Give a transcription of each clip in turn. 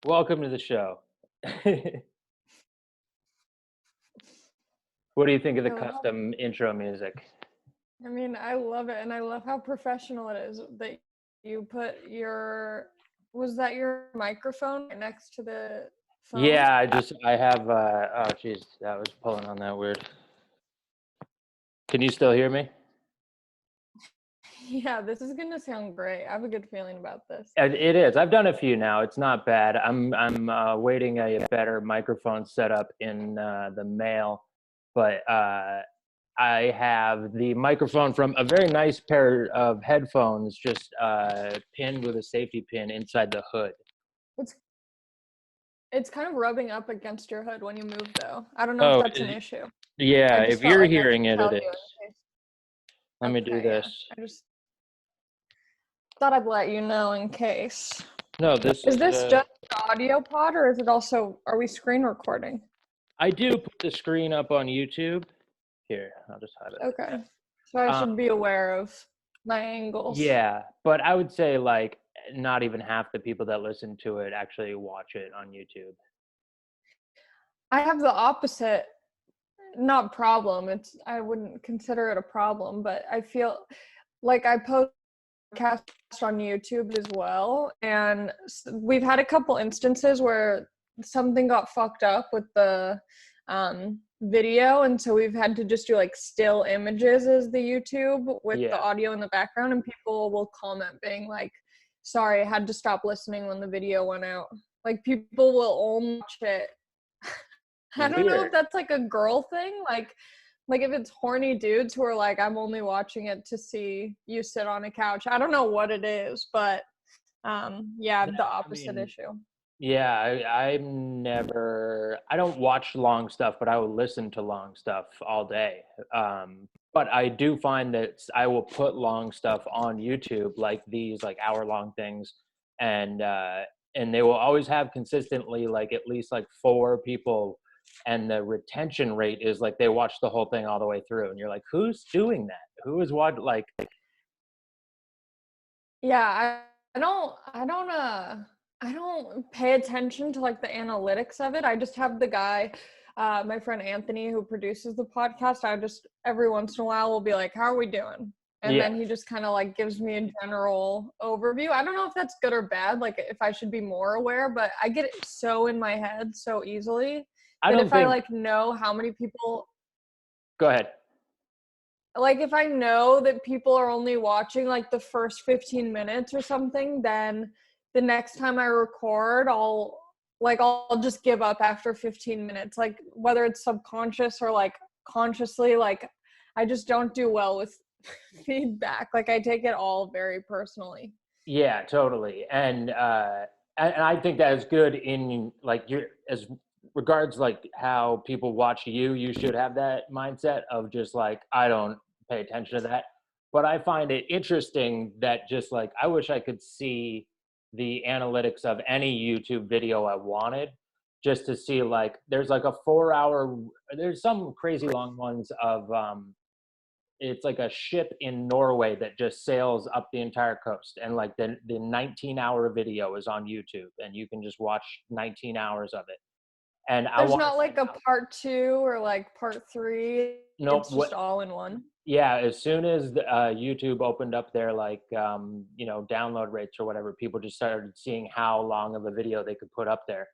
Welcome to the show. What do you think of the I love custom intro music? I mean, I love it, and I love how professional it is that you put your was that your microphone right next to the phone? Yeah, I have oh geez, that was pulling on that weird. Can you still hear me? Yeah, this is gonna sound great. I have a good feeling about this. It is. I've done a few now. It's not bad. I'm waiting a better microphone setup in the mail, but I have the microphone from a very nice pair of headphones just pinned with a safety pin inside the hood. It's it's kind of rubbing up against your hood when you move, though. I don't know if Oh, that's an issue. I yeah. just If felt you're like I should hearing it, tell it you is. in case. Let me do Okay, yeah. this. I just thought I'd let you know in case. No, this Is is this just the audio pod, or is it also, are we screen recording? I do put the screen up on YouTube. Here, I'll just hide it like Okay. that. So I Um, should be aware of my angles. yeah, but I would say like not even half the people that listen to it actually watch it on YouTube. I have the opposite, not problem. It's I wouldn't consider it a problem, but I feel like I post podcasts on YouTube as well, and we've had a couple instances where something got fucked up with the video, and so we've had to just do like still images as the YouTube with the Yeah, audio in the background, and people will comment being like, "Sorry, I had to stop listening when the video went out." Like people will only watch it. I don't know if weird. that's like a girl thing, like if it's horny dudes who are like, I'm only watching it to see you sit on a couch. I don't know what it is, but yeah, No, the I opposite mean, issue. yeah, I don't watch long stuff, but I will listen to long stuff all day. But I do find that I will put long stuff on YouTube, like these like hour-long things, and uh, and they will always have consistently like at least like four people, and the retention rate is like they watch the whole thing all the way through, and you're like, who's doing that? Who is what? Like, Yeah, I don't pay attention to like the analytics of it. I just have the guy, my friend Anthony, who produces the podcast. I just every once in a while will be like, "How are we doing?" And yeah, then he just kind of like gives me a general overview. I don't know if that's good or bad, like if I should be more aware, but I get it so in my head so easily I that don't if I think. like know how many people, Go ahead. like if I know that people are only watching like the first 15 minutes or something, then the next time I record, I'll just give up after 15 minutes. Like whether it's subconscious or like consciously, like I just don't do well with feedback. Like I take it all very personally. Yeah, totally. And I think that is good in like your as regards like how people watch you, you should have that mindset of just like I don't pay attention to that. But I find it interesting that just like I wish I could see the analytics of any YouTube video I wanted just to see like there's like a 4 hour there's some crazy long ones of it's like a ship in Norway that just sails up the entire coast, and like the 19-hour video is on YouTube, and you can just watch 19 hours of it. And I There's want to not see like a how. part two or like part three. Nope. It's just What? all in one. Yeah. As soon as YouTube opened up their like download rates or whatever, people just started seeing how long of a video they could put up there.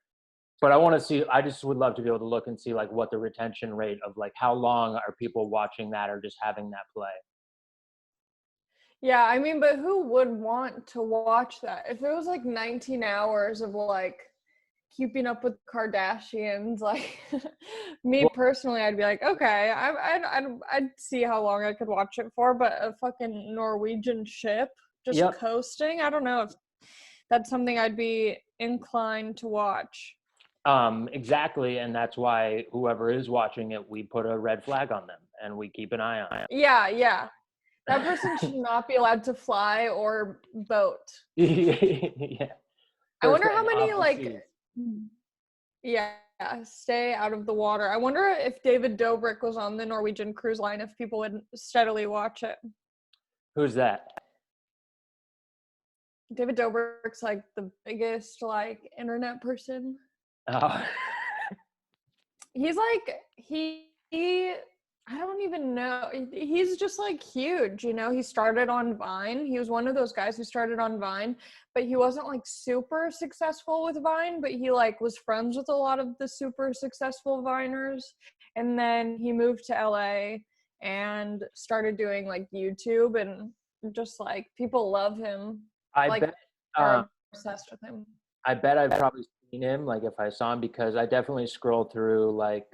But I want to see. I just would love to be able to look and see like what the retention rate of like how long are people watching that or just having that play. Yeah, I mean, but who would want to watch that? If it was like 19 hours of like keeping up with Kardashians, like me Well, personally, I'd be like, okay, I'd see how long I could watch it for, but a fucking Norwegian ship just yep. coasting, I don't know if that's something I'd be inclined to watch. Exactly, and that's why whoever is watching it, we put a red flag on them and we keep an eye on Yeah, yeah. That person them. should not be allowed to fly or boat. Yeah, I first wonder thing how many off the like seas. yeah, stay out of the water. I wonder if David Dobrik was on the Norwegian cruise line, if people would steadily watch it. Who's that? David Dobrik's like the biggest like internet person. Oh. He's like he I don't even know. He's just like huge, you know. He started on Vine. He was one of those guys who started on Vine, but he wasn't like super successful with Vine, but he like was friends with a lot of the super successful Viners. And then he moved to LA and started doing like YouTube, and just like people love him, I like bet. Um, are obsessed with him. I bet I've probably seen him, like if I saw him, because I definitely scroll through like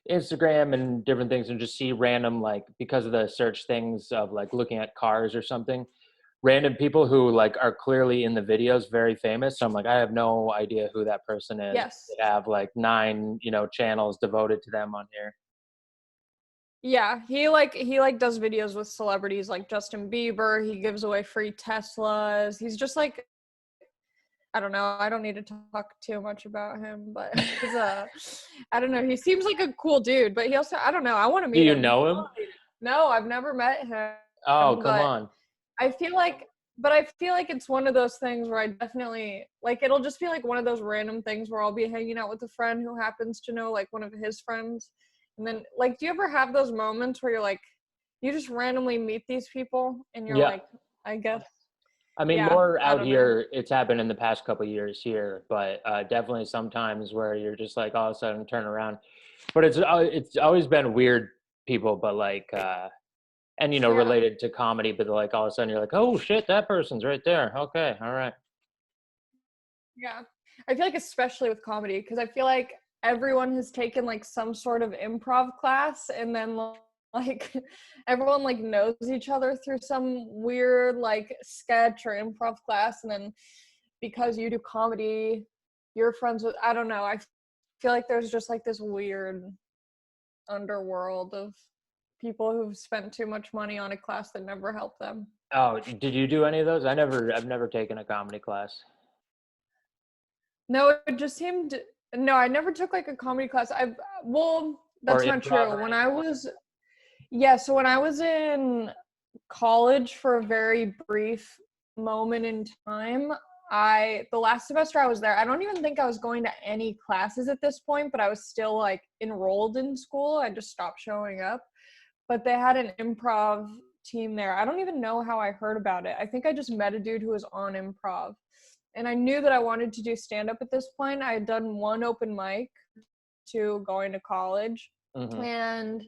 Instagram and different things and just see random, like because of the search things of like looking at cars or something, random people who like are clearly in the videos very famous. So I'm like, I have no idea who that person is. Yes. They have like 9, channels devoted to them on here. Yeah, he like does videos with celebrities like Justin Bieber. He gives away free Teslas. He's just like, I don't know. I don't need to talk too much about him, but he's I don't know. He seems like a cool dude, but he also, I don't know. I want to Do meet you him. know him? No, I've never met Oh, him, come but on. I feel like, I feel like it's one of those things where I definitely like, it'll just be like one of those random things where I'll be hanging out with a friend who happens to know like one of his friends. And then like, do you ever have those moments where you're like, you just randomly meet these people and you're Yeah. like, I guess, I mean, yeah, more I out don't know. here, it's happened in the past couple of years here, but definitely sometimes where you're just like all of a sudden turn around. But it's always been weird people, but like and Yeah. related to comedy, but like all of a sudden you're like, oh shit, that person's right there. Okay, all right. Yeah. I feel like especially with comedy, because I feel like everyone has taken like some sort of improv class, and then like everyone like knows each other through some weird like sketch or improv class, and then because you do comedy, you're friends with, I don't know. I feel like there's just like this weird underworld of people who've spent too much money on a class that never helped them. Oh, did you do any of those? I've never taken a comedy class. No, it just seemed, no, I never took like a comedy class. Well, Or that's not improv true. or When anything? I was, yeah, so when I was in college for a very brief moment in time, the last semester I was there, I don't even think I was going to any classes at this point, but I was still like enrolled in school. I just stopped showing up. But they had an improv team there. I don't even know how I heard about it. I think I just met a dude who was on improv. And I knew that I wanted to do stand up at this point. I had done one open mic to going to college. Mm-hmm. And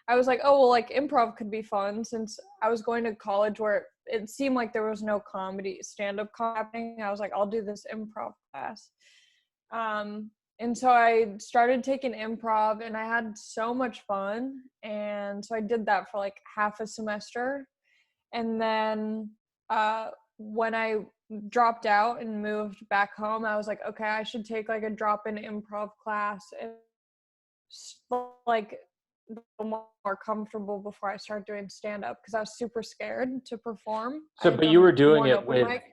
I was like, oh, well, like improv could be fun, since I was going to college where it seemed like there was no comedy, stand up happening. I was like, I'll do this improv class. And so I started taking improv, and I had so much fun. And so I did that for like half a semester. And then when I dropped out and moved back home, I was like, okay, I should take like a drop-in improv class and like more comfortable before I start doing stand-up, because I was super scared to perform. I So, had but you were done doing one it open with mic.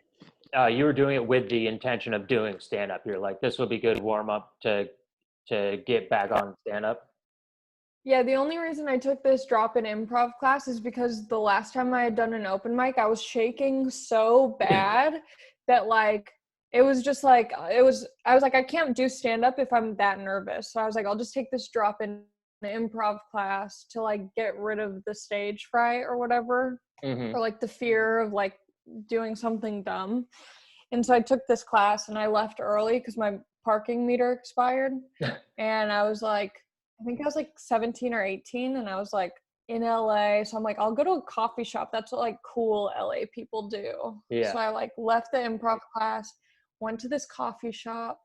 you were doing it with the intention of doing stand up. You're like, this will be good warm up to get back on stand up. Yeah, the only reason I took this drop-in improv class is because the last time I had done an open mic, I was shaking so bad that like it was just like I was like, I can't do stand-up if I'm that nervous. So I was like, I'll just take this drop-in improv class to like get rid of the stage fright or whatever, Mm-hmm. or like the fear of like doing something dumb. And so I took this class and I left early because my parking meter expired. And I was like, I think I was like 17 or 18, and I was like in LA. So I'm like, I'll go to a coffee shop. That's what like cool LA people do. Yeah. So I like left the improv class, went to this coffee shop,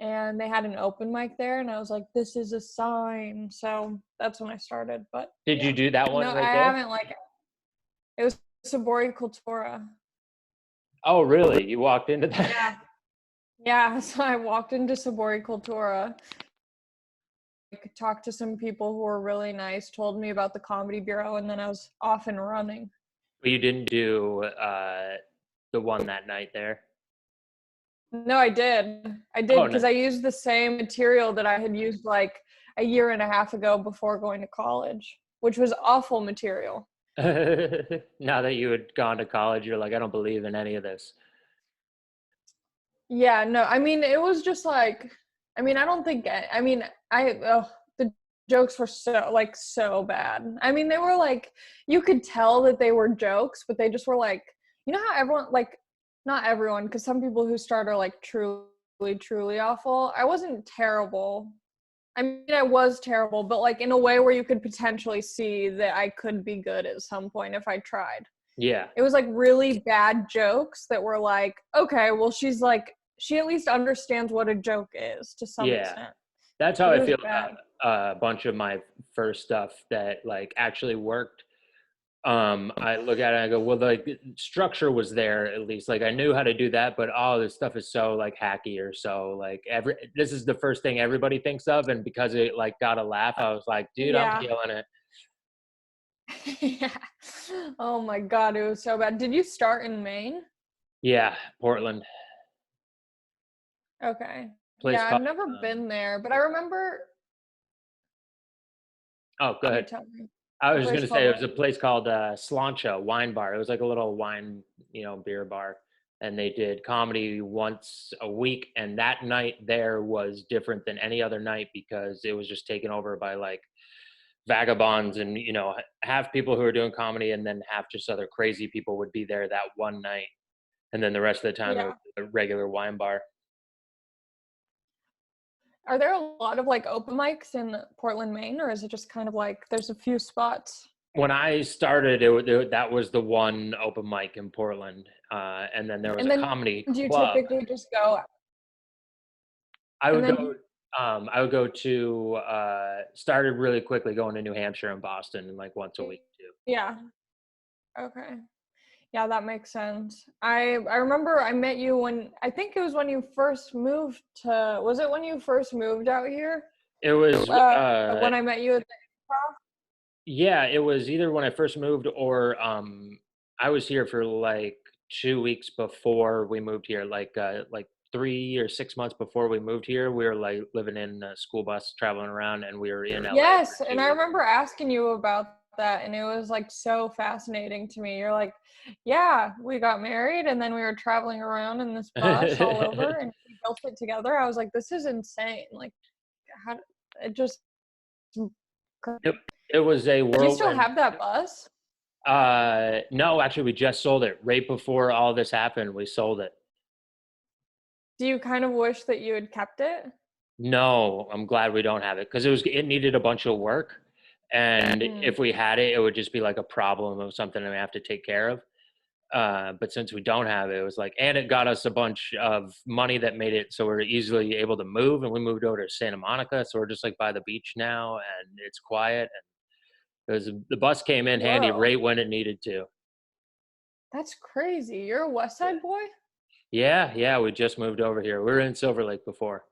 and they had an open mic there. And I was like, this is a sign. So that's when I started. But Did you do that no, one I right there? haven't like, it was Sabori Cultura. Oh, really? You walked into that? Yeah. Yeah. So I walked into Sabori Cultura, talked to some people who were really nice, told me about the Comedy Bureau, and then I was off and running. But you didn't do the one that night there. No, I did. I did, Oh because no. I used the same material that I had used like a year and a half ago before going to college, which was awful material. Now that you had gone to college, you're like, I don't believe in any of this. Yeah, no, I mean, it was just like, I mean, I don't think, I mean, the jokes were so bad. I mean, they were like, you could tell that they were jokes, but they just were like, you know how everyone, like, not everyone, because some people who start are like truly, truly awful. I wasn't terrible. I mean, I was terrible, but like in a way where you could potentially see that I could be good at some point if I tried. Yeah. It was like really bad jokes that were like, okay, well, she's like, she at least understands what a joke is to some Yeah. extent. That's how But it I was feel bad. about a bunch of my first stuff that like actually worked. I look at it and I go, well, like the structure was there at least. Like I knew how to do that, but all this stuff is so like hacky or so like this is the first thing everybody thinks of, and because it like got a laugh, I was like, dude, I'm Yeah. killing it. Yeah. Oh my God, it was so bad. Did you start in Maine? Yeah, Portland, Okay. place Yeah, I've called. never been there, but I remember. Oh, go You ahead. tell me. I A was just place gonna say called it what? was a place called Slancha Wine Bar. It was like a little wine, beer bar, and they did comedy once a week. And that night there was different than any other night because it was just taken over by like vagabonds and half people who are doing comedy, and then half just other crazy people would be there that one night, and then the rest of the time it was Yeah. a regular wine bar. Are there a lot of like open mics in Portland, Maine, or is it just kind of like there's a few spots? When I started, that was the one open mic in Portland, and then there was And a then comedy do you club. typically just go I and would then go. I would go to. Started really quickly going to New Hampshire and Boston, and like once a week too. yeah. Okay. Yeah, that makes sense. I remember I met you when I think it was when you first moved to was it when you first moved out here? It was. When I met you at the improv? Yeah, it was either when I first moved or I was here for like 2 weeks before we moved here. Like 3 or 6 months before we moved here, we were like living in a school bus, traveling around, and we were in LA for Yes, and I 2 weeks. remember asking you about that and it was like so fascinating to me. You're like, "Yeah, we got married and then we were traveling around in this bus all over and we built it together." I was like, "This is insane." Like how it just do it, it was a you still whirlwind. have that bus? No, actually, we just sold it right before all this happened. We sold it. Do you kind of wish that you had kept it? No, I'm glad we don't have it because it needed a bunch of work, and Mm. if we had it, it would just be like a problem of something that we have to take care of. But since we don't have it, it was like, and it got us a bunch of money that made it so we're easily able to move, and we moved over to Santa Monica, so we're just like by the beach now, and it's quiet, and the bus came in handy Whoa. right when it needed to. That's crazy. You're a West Yeah, Side boy? yeah, we just moved over here. We were in Silver Lake before.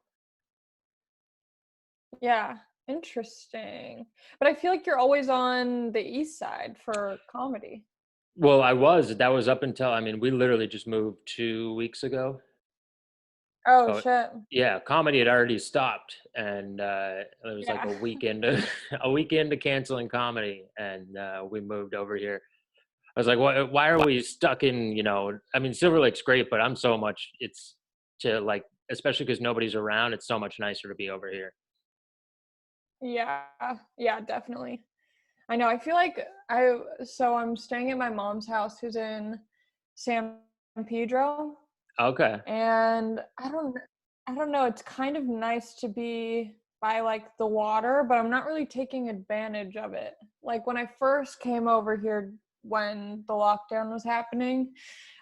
Yeah. Interesting. But I feel like you're always on the East Side for comedy. Well, that was up until, I mean, we literally just moved 2 weeks ago. Oh So shit. yeah, comedy had already stopped, and it was like Yeah. a weekend to, a weekend to canceling comedy, and we moved over here. I was like, why are we stuck in, I mean, Silver Lake's great, but I'm so much, it's to like, especially because nobody's around, it's so much nicer to be over here. Yeah. Yeah, definitely. I know. I feel like I'm staying at my mom's house who's in San Pedro, Okay. and I don't know, it's kind of nice to be by like the water, but I'm not really taking advantage of it. Like when I first came over here when the lockdown was happening,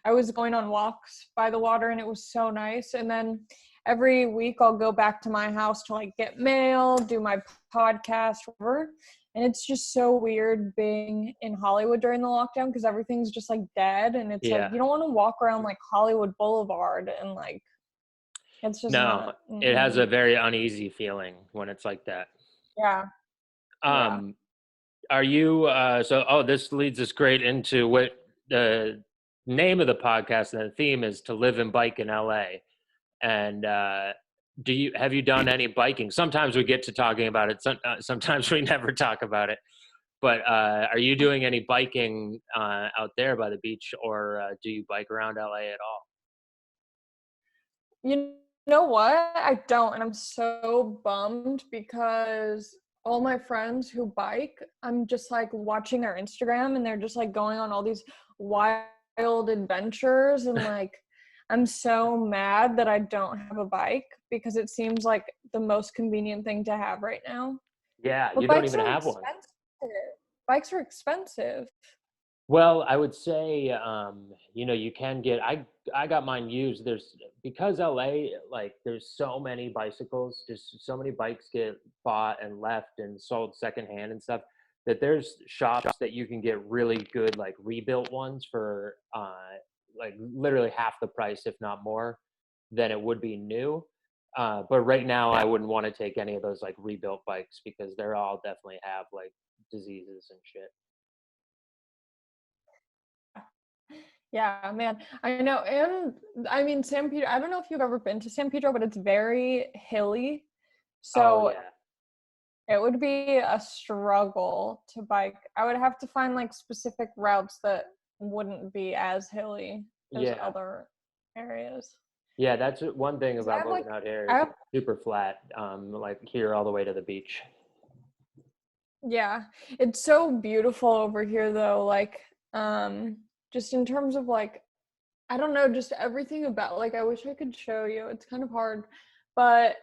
I was going on walks by the water and it was so nice. And then every week I'll go back to my house to like get mail, do my podcast, whatever. And it's just so weird being in Hollywood during the lockdown because everything's just like dead. And it's like, Yeah. you don't want to walk around like Hollywood Boulevard and like, it's just No, not. it has Mm-mm. a very uneasy feeling when it's like that. Yeah. Yeah. Um, Are you this leads us great into what the name of the podcast and the theme is: to live and bike in LA. And have you done any biking? Sometimes we get to talking about it. Sometimes we never talk about it. But are you doing any biking out there by the beach, or do you bike around LA at all? You know what? I don't, and I'm so bummed because all my friends who bike, I'm just like watching their Instagram and they're just like going on all these wild adventures and like I'm so mad that I don't have a bike because it seems like the most convenient thing to have right now. Yeah, But you don't bikes even are have one. expensive. Bikes are expensive. Well, I would say, you can get. I got mine used. Because LA, like, there's so many bicycles, just so many bikes get bought and left and sold secondhand and stuff. That there's shops that you can get really good, like rebuilt ones for, like literally half the price, if not more, than it would be new. But right now, I wouldn't want to take any of those like rebuilt bikes because they're all definitely have like diseases and shit. Yeah, man. I know. And I mean, San Pedro, I don't know if you've ever been to San Pedro, but it's very hilly. Oh So yeah. it would be a struggle to bike. I would have to find like specific routes that wouldn't be as hilly as Yeah. other areas. Yeah, that's one thing 'Cause I about have like, moving out here I is have, it's super flat, like here all the way to the beach. yeah, it's so beautiful over here though. Like, um, just in terms of like, I don't know, just everything about like I wish I could show you. It's kind of hard, but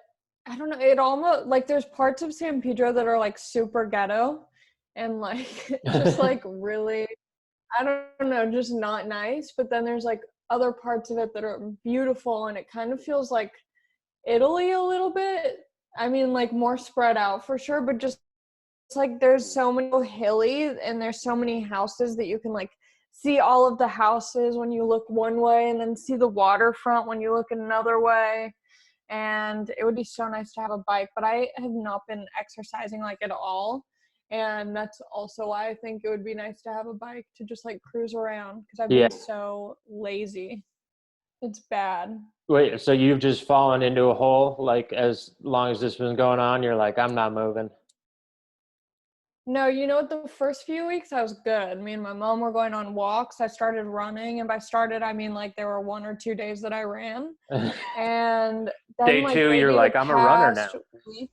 I don't know. It almost like there's parts of San Pedro that are like super ghetto and like just like really I don't know, just not nice. But then there's like other parts of it that are beautiful and it kind of feels like Italy a little bit. I mean, like more spread out for sure, but just it's like there's so many hilly and there's so many houses that you can like see all of the houses when you look one way and then see the waterfront when you look another way. And it would be so nice to have a bike, but I have not been exercising like at all. And that's also why I think it would be nice to have a bike to just like cruise around because I've Yeah. been so lazy. It's bad. Wait, so you've just fallen into a hole, like as long as this has been going on, you're like, I'm not moving. No, you know what? The first few weeks I was good. Me and my mom were going on walks. I started running, and by started I mean like there were 1 or 2 days that I ran, and then Day like two, you're maybe the like, I'm a runner now. past week,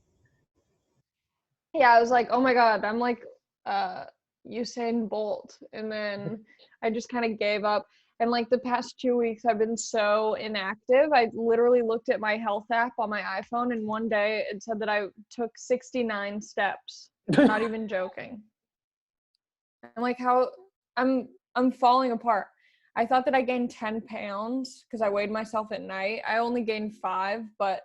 yeah, I was like, oh my god, I'm like uh Usain Bolt, and then I just kind of gave up. And like the past 2 weeks, I've been so inactive. I literally looked at my health app on my iPhone, and one day it said that I took 69 steps. Not even joking. I'm like, how I'm falling apart. I thought that I gained 10 pounds because I weighed myself at night. I only gained 5, but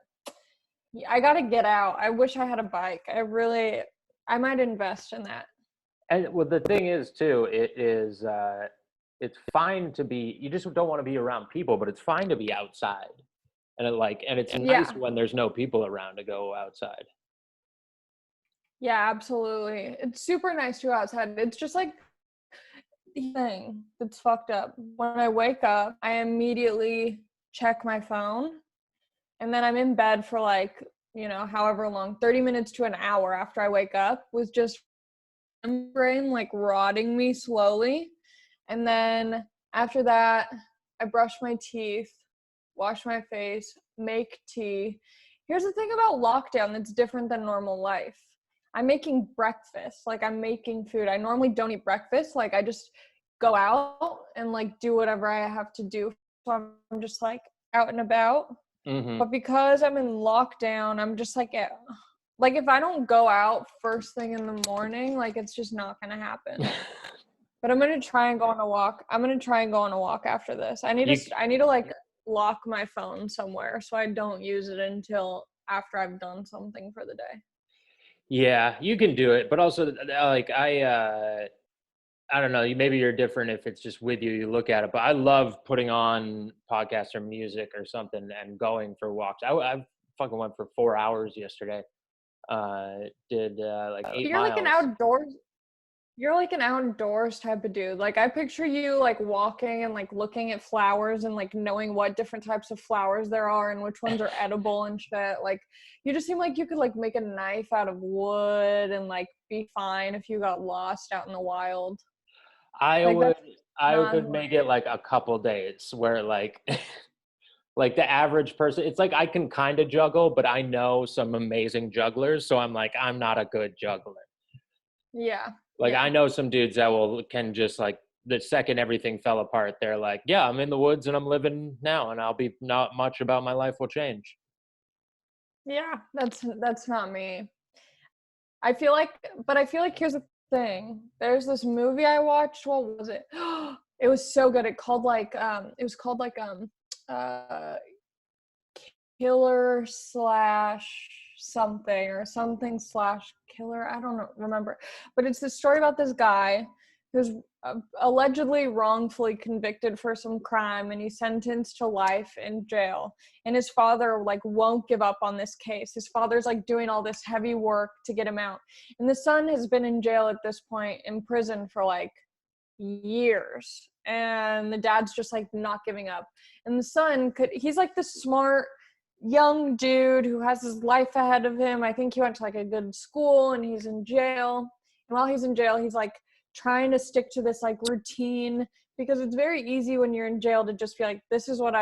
I gotta get out. I wish I had a bike. I might invest in that. And well, the thing is too, it's fine to be. You just don't want to be around people, but it's fine to be outside. And it's nice Yeah, when there's no people around to go outside. yeah, absolutely. It's super nice to go outside. It's just like the thing that's fucked up. When I wake up, I immediately check my phone and then I'm in bed for like, however long, 30 minutes to an hour after I wake up with just brain like rotting me slowly. And then after that, I brush my teeth, wash my face, make tea. Here's the thing about lockdown that's different than normal life. I'm making breakfast, like I'm making food. I normally don't eat breakfast. Like I just go out and like do whatever I have to do. So I'm just like out and about. Hmm. But because I'm in lockdown, I'm just like if I don't go out first thing in the morning, like it's just not gonna happen. But I'm gonna try and go on a walk. I'm gonna try and go on a walk after this. You, I need to like lock my phone somewhere so I don't use it until after I've done something for the day. yeah, you can do it, but also like I don't know. Maybe you're different if it's just with you. You look at it, but I love putting on podcasts or music or something and going for walks. I fucking went for 4 hours yesterday. Did like But eight miles. you're like an outdoors type of dude. Like I picture you like walking and like looking at flowers and like knowing what different types of flowers there are and which ones are edible and shit. Like you just seem like you could like make a knife out of wood and like be fine if you got lost out in the wild. I Like would that's I not would who make I it am. like a couple days where like Like the average person, it's like I can kind of juggle, but I know some amazing jugglers, so I'm like, I'm not a good juggler. Yeah, Like I yeah. know some dudes that will can just like the second everything fell apart, they're like, yeah, I'm in the woods and I'm living now, and I'll be not much about my life will change. Yeah, that's not me. I feel like but I feel like here's the thing. There's this movie I watched, what was it? It was so good. It was called like uh Killer slash something or something slash killer. I don't know, remember. But it's the story about this guy who's allegedly wrongfully convicted for some crime and he's sentenced to life in jail. And his father like won't give up on this case. His father's like doing all this heavy work to get him out. And the son has been in jail at this point, in prison for like years. And the dad's just like not giving up. And the son he's like the smart young dude who has his life ahead of him. I think he went to like a good school and he's in jail. And while he's in jail, he's like trying to stick to this like routine because it's very easy when you're in jail to just be like, this is what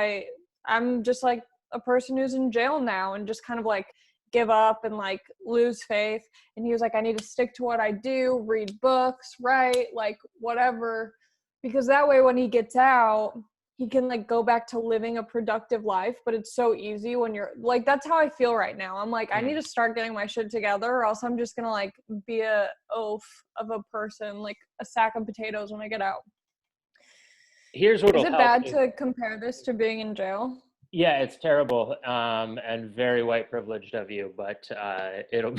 I'm just like a person who's in jail now, and just kind of like give up and like lose faith. And he was like, I need to stick to what I do, read books, write, like whatever, because that way when he gets out, he can like go back to living a productive life. But it's so easy when you're like, that's how I feel right now. I'm like, I need Mm. to start getting my shit together or else I'm just gonna like be a oaf of a person, like a sack of potatoes when I get out. Here's Is what'll it help bad you. to compare this to being in jail? Yeah, it's terrible, and very white privileged of you, but it'll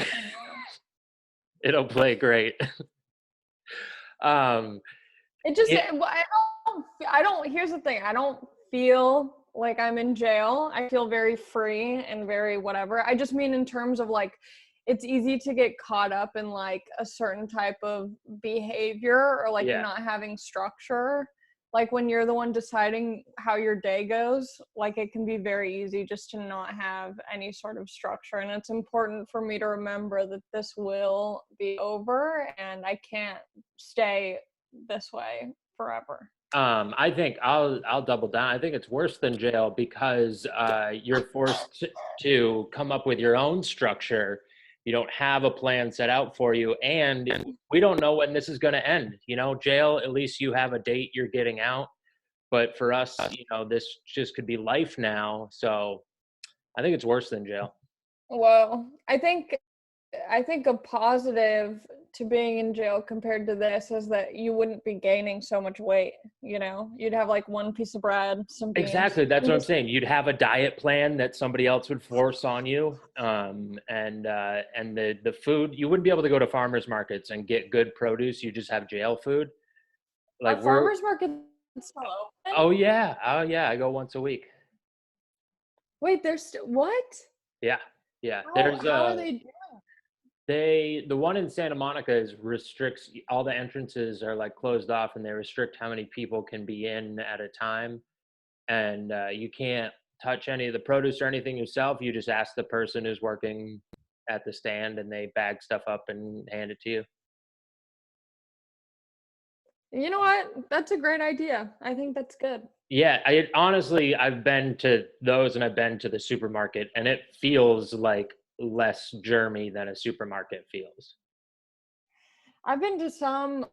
it'll play great. um, It just it, well, I don't here's the thing. I don't feel like I'm in jail. I feel very free and very whatever. I just mean in terms of like it's easy to get caught up in like a certain type of behavior or like yeah, not having structure. Like when you're the one deciding how your day goes, like it can be very easy just to not have any sort of structure. And it's important for me to remember that this will be over and I can't stay this way forever. I think I'll double down. I think it's worse than jail because you're forced to come up with your own structure. You don't have a plan set out for you, and we don't know when this is going to end. You know, jail, at least you have a date you're getting out. But for us, you know, this just could be life now. So I think it's worse than jail. Well, I think a positive to being in jail compared to this is that you wouldn't be gaining so much weight, you know? You'd have like one piece of bread, some beans, Exactly. That's and what I'm just saying. You'd have a diet plan that somebody else would force on you, and the food you wouldn't be able to go to farmers markets and get good produce. You just have jail food. are Like we're farmers markets still open? oh yeah. I go once a week. Wait, there's still what? Yeah, yeah. How are they doing? The one in Santa Monica is restricts all the entrances are like closed off, and they restrict how many people can be in at a time, and you can't touch any of the produce or anything yourself. You just ask the person who's working at the stand, and they bag stuff up and hand it to you. You know what? That's a great idea. I think that's good. Yeah, I honestly I've been to those, and I've been to the supermarket, and it feels like less germy than a supermarket feels. I've been to some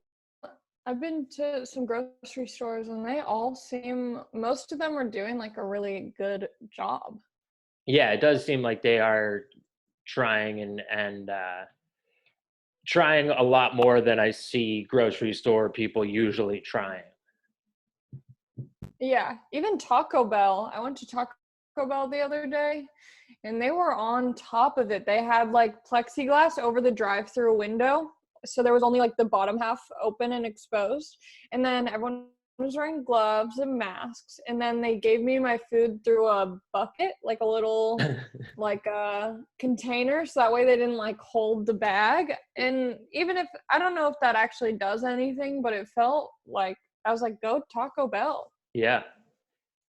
I've been to some grocery stores and they all seem most of them are doing like a really good job. Yeah, it does seem like they are trying and trying a lot more than I see grocery store people usually trying. Yeah, even Taco Bell. I went to Taco Bell the other day and they were on top of it. They had like plexiglass over the drive-through window. So there was only like the bottom half open and exposed. And then everyone was wearing gloves and masks. And then they gave me my food through a bucket, like a little like a container. So that way they didn't like hold the bag. And even if I don't know if that actually does anything, but it felt like I was like, go Taco Bell. Yeah.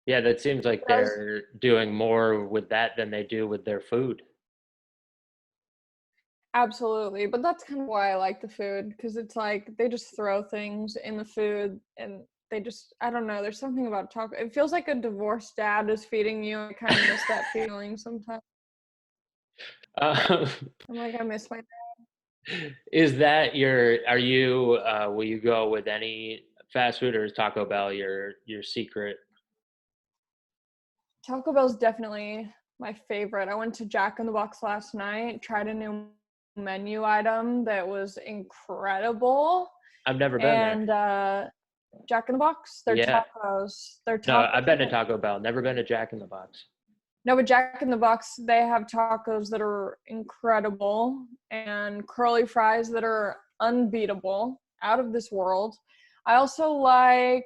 Yeah, that seems like I was they're doing more with that than they do with their food. absolutely, but that's kind of why I like the food because it's like they just throw things in the food and they just, I don't know, there's something about taco. It feels like a divorced dad is feeding you. I kind of miss that feeling sometimes. Um, I'm like, I miss my is that are you, will you go with any fast food, or is Taco Bell your secret? Taco Bell's definitely my favorite. I went to Jack in the Box last night, tried a new menu item that was incredible. I've never been there. And Jack in the Box, their Yeah. tacos. Their No, tacos I've been to are Taco Bell, never been to Jack in the Box. no, but Jack in the Box, they have tacos that are incredible and curly fries that are unbeatable, out of this world. I also like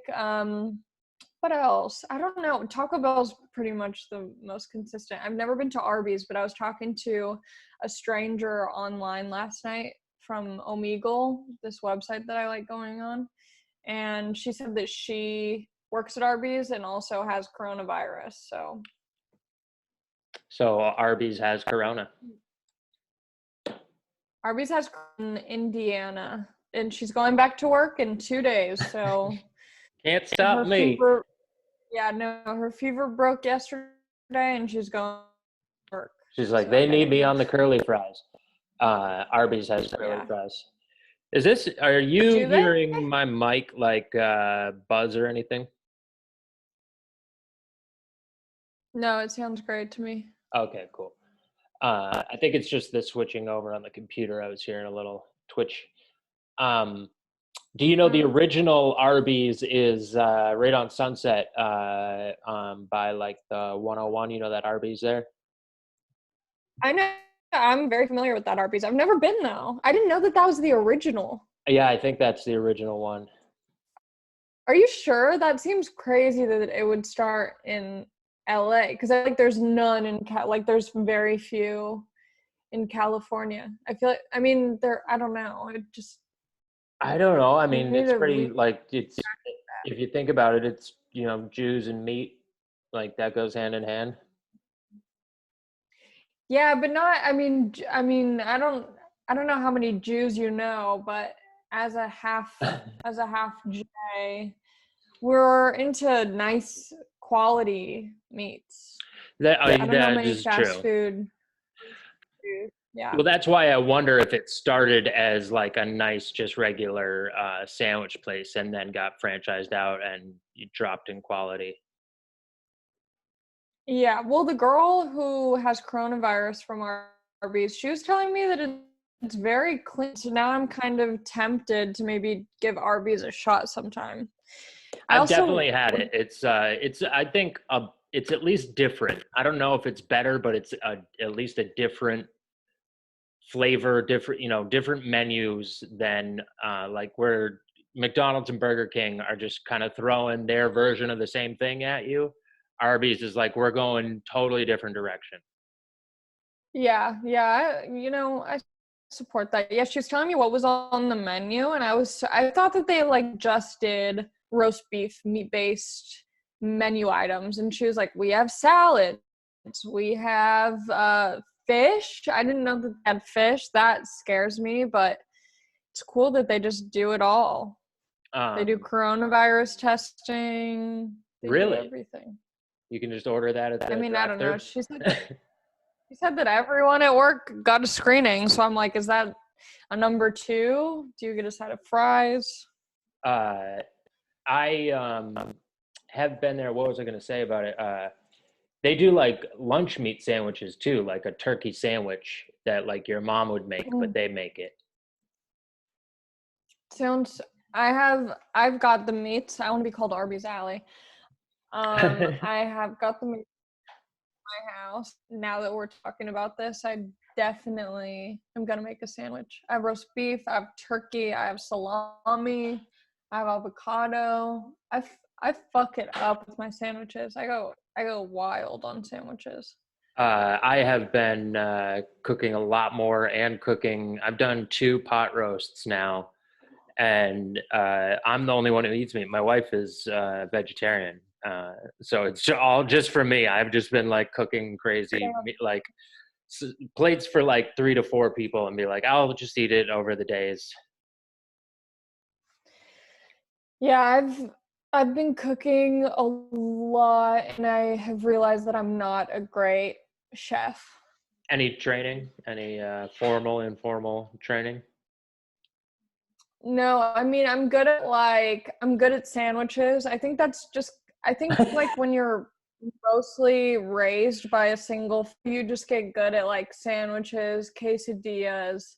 what else? I don't know. Taco Bell's pretty much the most consistent. I've never been to Arby's, but I was talking to a stranger online last night from Omegle, this website that I like going on, and she said that she works at Arby's and also has coronavirus. So So Arby's has Corona. Arby's has in Indiana, and she's going back to work in 2 days. So Can't stop her me. fever, yeah, no, her fever broke yesterday, and she's going to work. She's like, So they need me on the curly fries. Arby's has curly yeah. fries. Are you Do they? hearing my mic like buzz or anything? No, it sounds great to me. Okay, cool. I think it's just the switching over on the computer. I was hearing a little twitch. Um, do you know the Mm. original Arby's is right on Sunset by like the 101? You know that Arby's there? I know. I'm very familiar with that Arby's. I've never been though. I didn't know that that was the original. Yeah, I think that's the original one. Are you sure? That seems crazy that it would start in LA because I like there's none in like there's very few in California. I feel like I mean there I don't know. It just I don't know. I we mean, need it's to pretty like it's if you think about it, it's Jews and meat, like that goes hand in hand. yeah, but not I mean I don't know how many Jews you know, but as a half as a half J, we're into nice quality meats. I don't know That many is fast true. food. Yeah. Well, that's why I wonder if it started as like a nice, just regular sandwich place, and then got franchised out and you dropped in quality. Yeah. Well, the girl who has coronavirus from Arby's, she was telling me that it's very clean. So now I'm kind of tempted to maybe give Arby's a shot sometime. I I've also definitely had it. It's I think it's at least different. I don't know if it's better, but it's at least a different flavor, different menus than like where McDonald's and Burger King are just kind of throwing their version of the same thing at you. Arby's is like, we're going totally different direction. yeah, yeah, I support that. Yeah, she was telling me what was on the menu, and I thought that they like just did roast beef, meat-based menu items, and she was like, "We have salads, we have fish." I didn't know that they had fish. That scares me, but it's cool that they just do it all. They do Um, coronavirus testing. They do really, everything. you can just order that at I the mean, I don't know. drive-through. She said that everyone at work got a screening, so I'm like, is that a number two? Do you get a side of fries? uh, I have been there. What was I going to say about it? They do like lunch meat sandwiches too, like a turkey sandwich that like your mom would make, but Mm. they make it. Sounds. I've got the meats. I want to be called Arby's Alley. I have got the meat in my house. Now that we're talking about this, I definitely am gonna make a sandwich. I have roast beef. I have turkey. I have salami. I have avocado. I fuck it up with my sandwiches. I go wild on sandwiches. I have been cooking a lot more and cooking. I've done 2 pot roasts now, and I'm the only one who eats meat. My wife is vegetarian, so it's all just for me. I've just been like cooking crazy, like plates for like 3 to 4 people, and be like, I'll just eat it over the days. Yeah, I've been cooking a lot, and I have realized that I'm not a great chef. Any training? Any formal, informal training? No, I mean, I'm good at sandwiches. I think like when you're mostly raised by a you just get good at like sandwiches, quesadillas,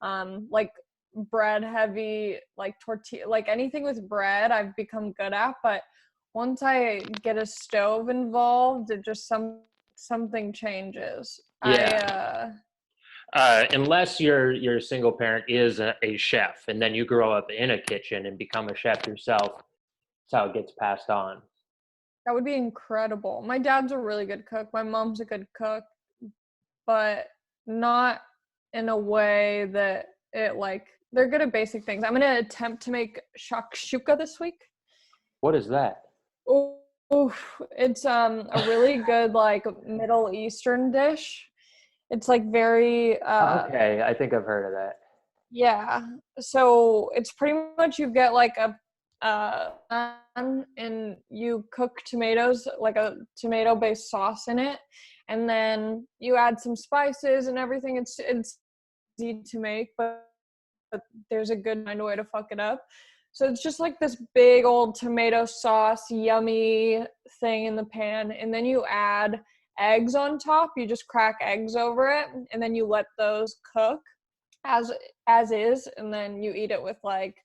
like bread heavy, like tortilla, like anything with bread I've become good at, but once I get a stove involved, it just something changes. Yeah. Unless your single parent is a chef, and then you grow up in a kitchen and become a chef yourself. That's how it gets passed on. That would be incredible. My dad's a really good cook. My mom's a good cook, but not in a way that it like they're good at basic things. I'm gonna attempt to make shakshuka this week. What is that? Oh, it's a really good like Middle Eastern dish. It's like very Okay, I think I've heard of that. yeah. So it's pretty much you get like a pan and you cook tomatoes, like a tomato based sauce in it, and then you add some spices and everything. It's easy to make, but there's a good kind of way to fuck it up. So it's just like this big old tomato sauce, yummy thing in the pan, and then you add eggs on top. You just crack eggs over it, and then you let those cook as as is, and then you eat it with like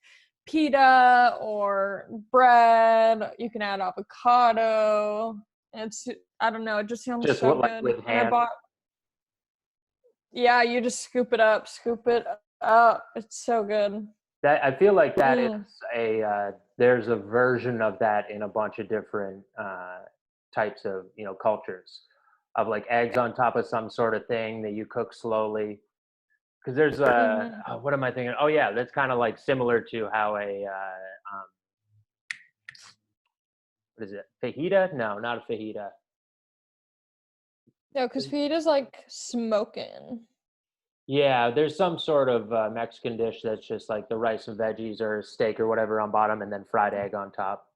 pita or bread. You can add avocado. It's I don't know, it just sounds Just so what, like good. with And I ham? bought yeah, you just scoop it up. It's so good. That I feel like that is Mm. there's a version of that in a bunch of different types of cultures of like eggs on top of some sort of thing that you cook slowly. Because there's Mhm. what am I thinking? Oh yeah, that's kind of like similar to how what is it? Fajita? No, not a fajita. Yeah, because fajita's like smoking. Yeah, there's some sort of Mexican dish that's just like the rice and veggies or steak or whatever on bottom, and then fried egg on top.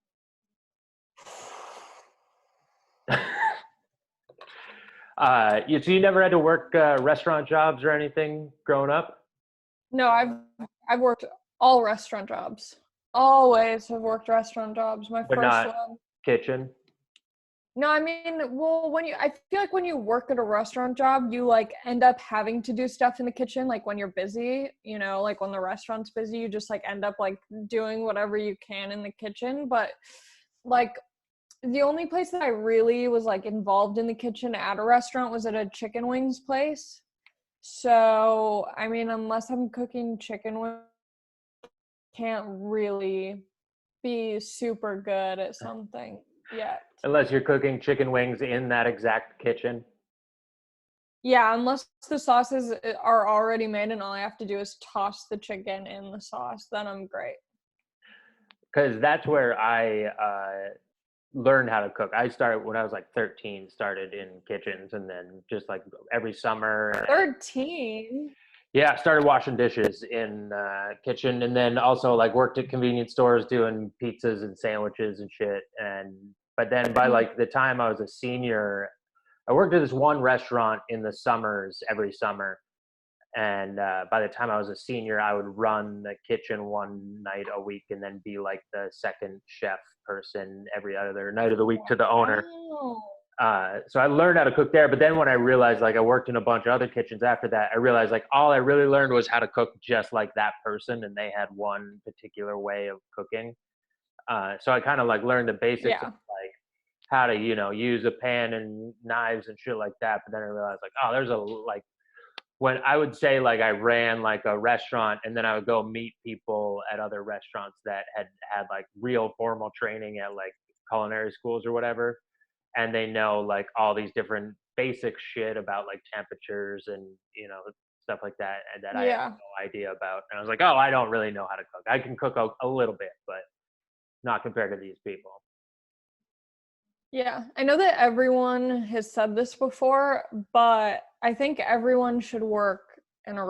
So you never had to work restaurant jobs or anything growing up, No, I've worked all restaurant jobs. Always have worked restaurant jobs. My but first not one. kitchen. No, I mean, well, I feel like when you work at a restaurant job, you like end up having to do stuff in the kitchen. Like when you're busy, like when the restaurant's busy, you just like end up like doing whatever you can in the kitchen. But like the only place that I really was like involved in the kitchen at a restaurant was at a chicken wings place. So, I mean, unless I'm cooking chicken wings, can't really be super good at something yet. Unless you're cooking chicken wings in that exact kitchen. Yeah, unless the sauces are already made and all I have to do is toss the chicken in the sauce, then I'm great. Because that's where I learned how to cook. I started when I was like 13, started in kitchens, and then just like every summer. 13? Yeah, I started washing dishes in kitchen, and then also like worked at convenience stores doing pizzas and sandwiches and shit. And but then by Mhm. like the time I was a senior, I worked at this one restaurant in the summers every summer. And by the time I was a senior, I would run the kitchen one night a week, and then be like the second chef person every other night of the week to the owner. Wow. So I learned how to cook there. But then when I realized, like, I worked in a bunch of other kitchens after that, I realized like all I really learned was how to cook just like that person, and they had one particular way of cooking. So I kind of like learned the basics of Yeah. like how to use a pan and knives and shit like that. But then I realized like, oh, there's a like when I would say like I ran like a restaurant, and then I would go meet people at other restaurants that had like real formal training at like culinary schools or whatever, and they know like all these different basic shit about like temperatures and stuff like that, and that I had Yeah. no idea about. And I was like, oh, I don't really know how to cook. I can cook a little bit, but not compared to these people. Yeah. I know that everyone has said this before, but I think everyone should work in a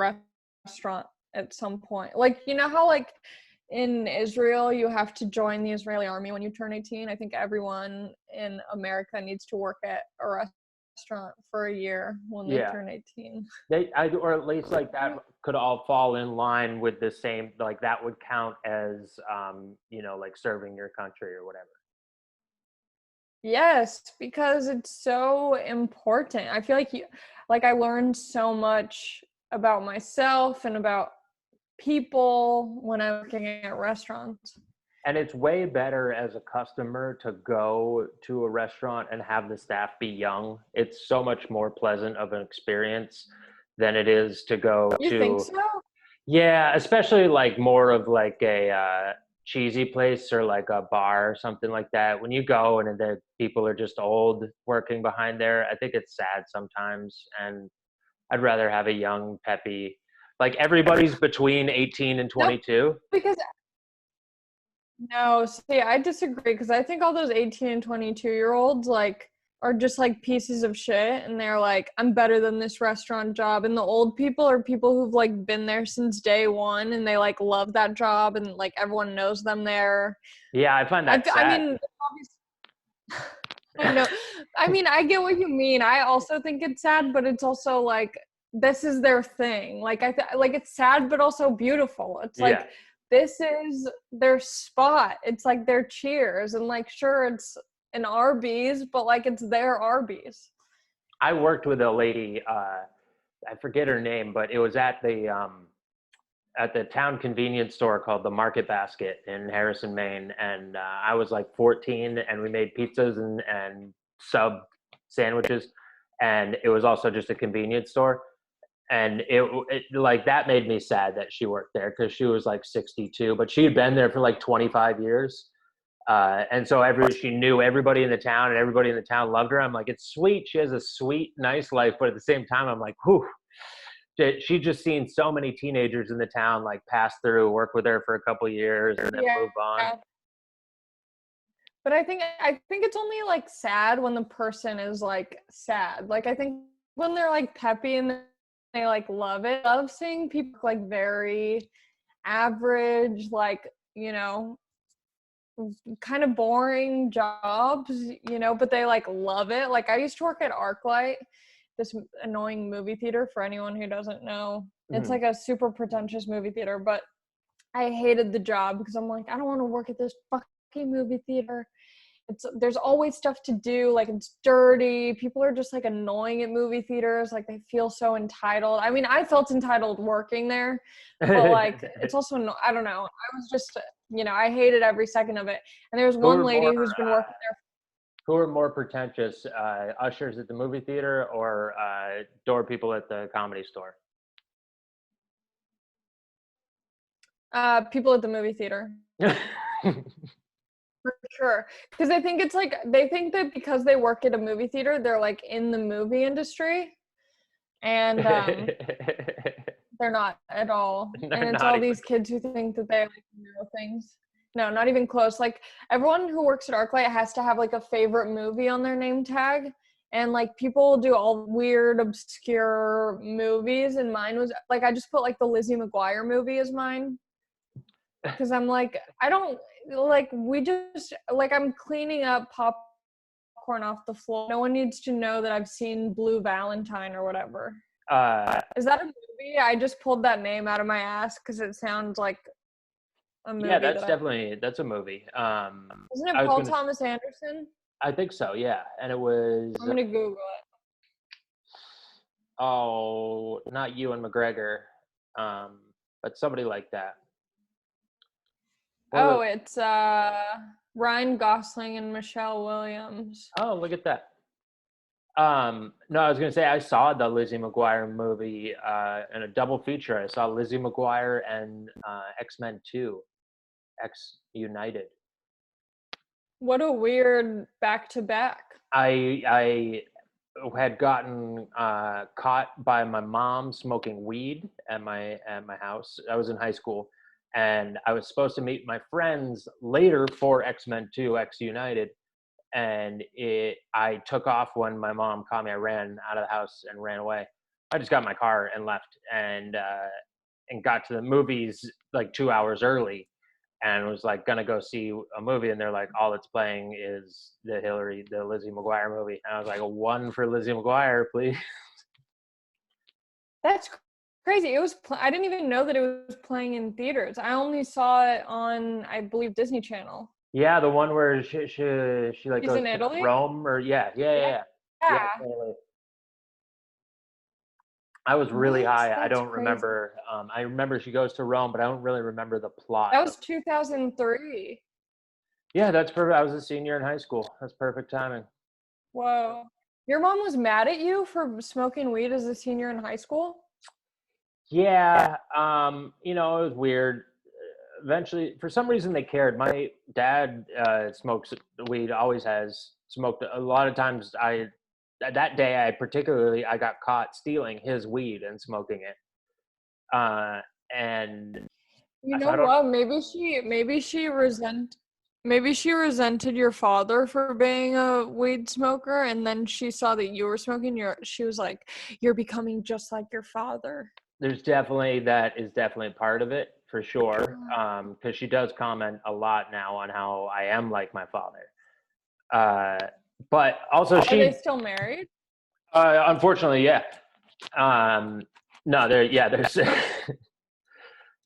restaurant at some point. Like, you know how like in Israel, you have to join the Israeli army when you turn 18. I think everyone in America needs to work at a restaurant for a year when they Yeah. turn 18. Or at least like that could all fall in line with the same, like that would count as, like serving your country or whatever. Yes, because it's so important. I feel like I learned so much about myself and about people when I'm working at restaurants. And it's way better as a customer to go to a restaurant and have the staff be young. It's so much more pleasant of an experience than it is to go You think to, so? yeah, especially like more of like a cheesy place or like a bar or something like that. When you go and the people are just old working behind there, I think it's sad sometimes. And I'd rather have a young, peppy, like everybody's between 18 and No, 22. because no, see, I disagree because I think all those 18 and 22-year-olds like are just like pieces of shit and they're like, I'm better than this restaurant job. And the old people are people who've like been there since day one and they like love that job and like everyone knows them there. Yeah, I find that I sad. mean, I know. I mean, I get what you mean. I also think it's sad, but it's also like this is their thing. Like like it's sad but also beautiful. It's Yeah. like this is their spot. It's like their cheers and like sure it's an Arby's, but like it's their Arby's. I worked with a lady, I forget her name, but it was at the town convenience store called the Market Basket in Harrison, Maine, and I was like 14, and we made pizzas and sub sandwiches, and it was also just a convenience store, and it like that made me sad that she worked there because she was like 62, but she had been there for like 25 years. And so she knew everybody in the town, and everybody in the town loved her. I'm like, it's sweet. She has a sweet, nice life, but at the same time, I'm like, whew. She just seen so many teenagers in the town like pass through, work with her for a couple years, and then Yeah. move on. But I think it's only like sad when the person is like sad. Like I think when they're like peppy and they like love it. I love seeing people like very average, like, kind of boring jobs, but they like love it. Like I used to work at ArcLight, this annoying movie theater for anyone who doesn't know. It's Mm-hmm. like a super pretentious movie theater, but I hated the job because I'm like, I don't want to work at this fucking movie theater. There's always stuff to do, like it's dirty. People are just like annoying at movie theaters, like they feel so entitled. I mean, I felt entitled working there, but like it's also I don't know. I was just I hated every second of it. And there was who one are lady more who's been working there. who are more pretentious, ushers at the movie theater or door people at the comedy store? People at the movie theater. For sure. Because I think it's like they think that because they work at a movie theater, they're like in the movie industry. And they're not at all. They're And it's not all even. these kids who think that they like know things. No, not even close. Like everyone who works at ArcLight has to have like a favorite movie on their name tag. And like people do all weird, obscure movies. And mine was like I just put like the Lizzie McGuire movie as mine. Because I'm like, I don't like we just like I'm cleaning up popcorn off the floor. No one needs to know that I've seen Blue Valentine or whatever. Is that a movie? I just pulled that name out of my ass because it sounds like a movie Yeah, that's that definitely that's a movie. isn't it I was Paul gonna. Thomas Anderson? I think so. Yeah, and it was I'm gonna Google it. not Ewan McGregor, but somebody like that. What Oh, was, it's Ryan Gosling and Michelle Williams. oh, look at that. No, I was gonna say I saw the Lizzie McGuire movie in a double feature. I saw Lizzie McGuire and X-Men 2, X United. What a weird back to back. I had gotten caught by my mom smoking weed at my house. I was in high school, and I was supposed to meet my friends later for X-Men 2, X United, and I took off when my mom caught me. I ran out of the house and ran away. I just got in my car and left, and got to the movies like 2 hours early. and was like gonna go see a movie, and they're like, all it's playing is the Lizzie McGuire movie. And I was like, a one for Lizzie McGuire, please. That's crazy. It was. I didn't even know that it was playing in theaters. I only saw it on, I believe, Disney Channel. Yeah, the one where she like She's goes in to Italy. Rome, or Yeah. yeah, totally. I was really What? high. I That's don't crazy. remember. I remember she goes to Rome, but I don't really remember the plot That of. was 2003. Yeah, that's perfect. I was a senior in high school. That's perfect timing. Whoa. Your mom was mad at you for smoking weed as a senior in high school? Yeah, it was weird. Eventually, for some reason, they cared. My dad smokes weed, always has smoked a lot of times. That day, I got caught stealing his weed and smoking it. And You so know I don't. what? Maybe she resented your father for being a weed smoker, and then she saw that you were smoking. She was like, "You're becoming just like your father." There's definitely that is definitely part of it for sure. Because she does comment a lot now on how I am like my father. But also Are they she, still married? unfortunately, yeah. Um, no, there's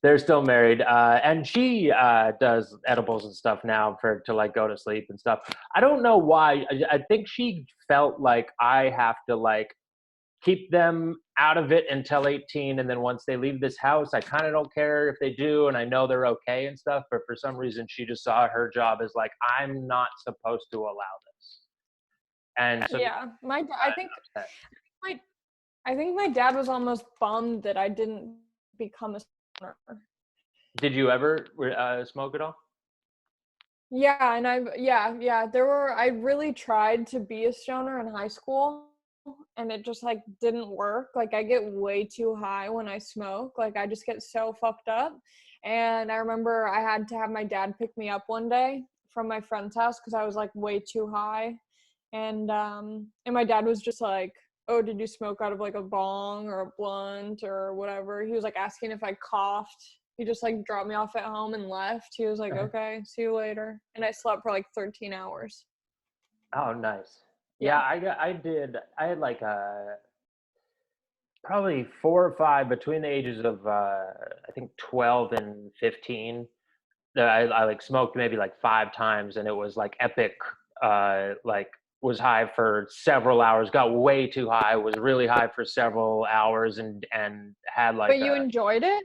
they're still married, and she does edibles and stuff now to like go to sleep and stuff. I don't know why. I think she felt like I have to like keep them out of it until 18, and then once they leave this house, I kind of don't care if they do, and I know they're okay and stuff. But for some reason, she just saw her job as like, I'm not supposed to allow this, and so Yeah, uh, my I think my dad was almost bummed that I didn't become a stoner. did you ever smoke at all? Yeah, and I really tried to be a stoner in high school, and it just like didn't work. Like I get way too high when I smoke. Like I just get so fucked up. And I remember I had to have my dad pick me up one day from my friend's house because I was like way too high. And my dad was just like, "Oh, did you smoke out of like a bong or a blunt or whatever?" He was like asking if I coughed. He just like dropped me off at home and left. He was like, "Okay, see you later." And I slept for like 13 hours. Oh, nice. Yeah, Yeah. I had like probably 4 or 5 between the ages of I think 12 and 15. That I like smoked maybe like 5 times, and it was like epic. Like was high for several hours, got way too high, was really high for several hours, and had But like you a. enjoyed it?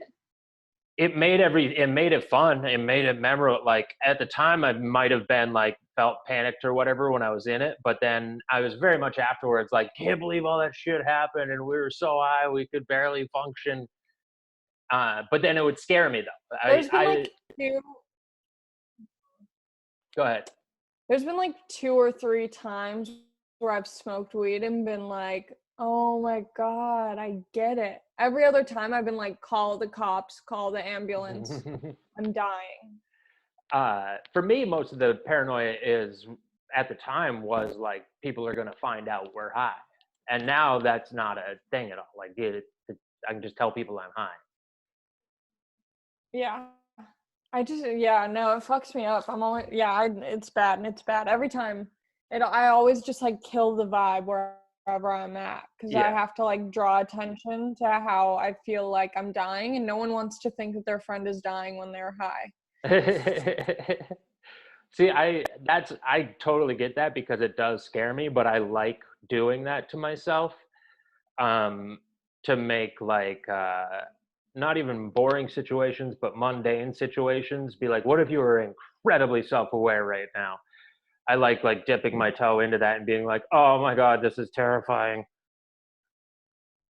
It made it fun. It made it memorable. Like at the time, I might have been like felt panicked or whatever when I was in it, but then I was very much afterwards like, can't believe all that shit happened, and we were so high we could barely function. But then it would scare me though. There's been I like two Go ahead. there's been like 2 or 3 times where I've smoked weed and been like, "Oh my God, I get it." Every other time I've been like, "Call the cops, call the ambulance. I'm dying." For me, most of the paranoia is at the time was like people are gonna find out we're high, and now that's not a thing at all. Like I can just tell people I'm high. Yeah. Yeah, no, it fucks me up. It's bad and it's bad. Every time I always just like kill the vibe wherever I'm at because I Yeah. have to like draw attention to how I feel like I'm dying, and no one wants to think that their friend is dying when they're high. See, I totally get that because it does scare me, but I like doing that to myself, um, to make like not even boring situations, but mundane situations be like, what if you were incredibly self-aware right now? I like dipping my toe into that and being like, oh my God, this is terrifying.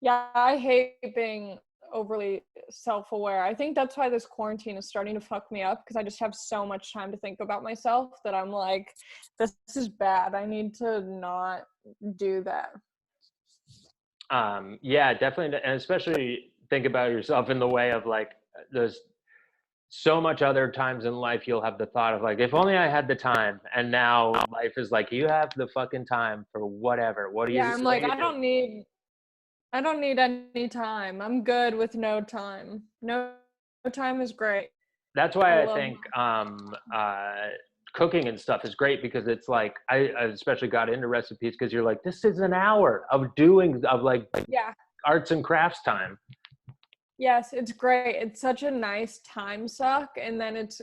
Yeah, I hate being overly self-aware. I think that's why this quarantine is starting to fuck me up because I just have so much time to think about myself that I'm like, this is bad. I need to not do that. Yeah, definitely, and especially think about yourself in the way of like there's so much other times in life you'll have the thought of like, if only I had the time, and now life is like, you have the fucking time for whatever. Yeah, I'm What like, are you doing? I don't need any time. I'm good with no time. No time is great. That's I why I love think cooking and stuff is great, because it's like I especially got into recipes because you're like, this is an hour of like yeah. arts and crafts time. Yes, it's great. It's such a nice time suck, and then it's